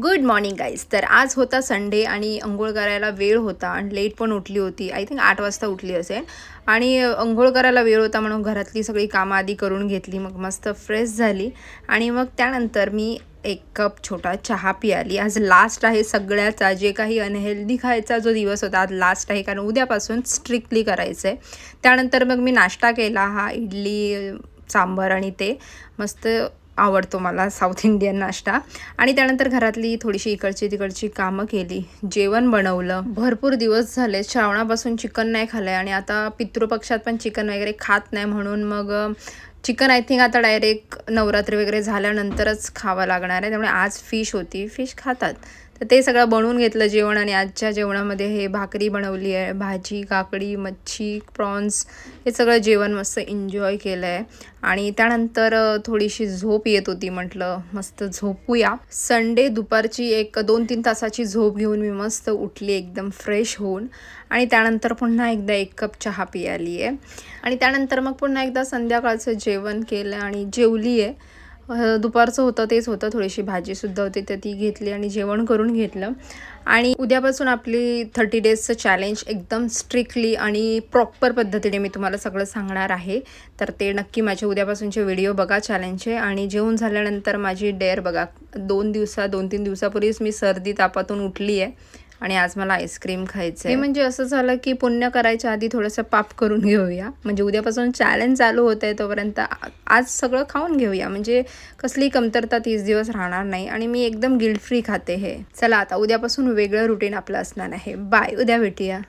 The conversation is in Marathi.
Good morning guys. तर आज होता संडे आणि अंघोळ करायला वेळ होता आणि लेट पण उठली होती. आय थिंक 8 वाजता उठली असेल आणि अंघोळ करायला वेळ होता म्हणून घरातली सगळी कामं आधी करून घेतली. मग मस्त फ्रेश झाली आणि मग त्यानंतर मी 1 कप छोटा चहा पियाली. आज लास्ट आहे सगळ्याचा, जे काही अनहेल्दी खायचा जो दिवस होता आज लास्ट आहे, कारण उद्यापासून स्ट्रिक्टली करायचं आहे. त्यानंतर मग मी नाश्ता केला, हा इडली सांबार आणि ते मस्त आवडतो मला साऊथ इंडियन नाश्ता. आणि त्यानंतर घरातली थोडीशी इकडची तिकडची कामं केली, जेवण बनवलं. भरपूर दिवस झाले श्रावणापासून चिकन नाही खाल्लं आहे आणि आता पितृपक्षात पण चिकन वगैरे खात नाही, म्हणून मग चिकन आय थिंक आता डायरेक्ट नवरात्री वगैरे झाल्यानंतरच खावं लागणार आहे. त्यामुळे आज फिश होती, फिश खातात, तर ते सगळं बनवून घेतलं जेवण. आणि आजच्या जेवणामध्ये हे भाकरी बनवली आहे, भाजी, काकडी, मच्छी, प्रॉन्स, हे सगळं जेवण मस्त एन्जॉय केलं आहे. आणि त्यानंतर थोडीशी झोप येत होती, म्हटलं मस्त झोपूया. संडे दुपारची 1-2-3 तासाची झोप घेऊन मी मस्त उठली एकदम फ्रेश होऊन. आणि त्यानंतर पुन्हा एकदा 1 कप चहा पियाली आहे आणि त्यानंतर मग पुन्हा एकदा संध्याकाळचं जेवण केलं आणि जेवली आहे. दुपारचं होतं तेच होतं, थोडीशी भाजीसुद्धा होती तर ती घेतली आणि जेवण करून घेतलं. आणि उद्यापासून आपली 30 डेजचं चॅलेंज एकदम स्ट्रिक्टली आणि प्रॉपर पद्धतीने मी तुम्हाला सगळं सांगणार आहे. तर ते नक्की माझे उद्यापासूनचे व्हिडिओ बघा चॅलेंजचे. आणि जेवून झाल्यानंतर माझी डेअर बघा, 2-3 दिवसापूर्वीच मी सर्दी तापातून उठली आहे आणि आज मला आईस्क्रीम खायचं आहे. म्हणजे असं झालं की पुण्य करायच्या आधी थोडंसं पाप करून घेऊया, म्हणजे उद्यापासून चॅलेंज चालू होतं आहे तोपर्यंत आज सगळं खाऊन घेऊया, म्हणजे कसली कमतरता 30 दिवस राहणार नाही. आणि मी एकदम गिल्ट फ्री खाते हे. चला आता उद्यापासून वेगळं रुटीन आपलं असणार आहे. बाय, उद्या भेटूया.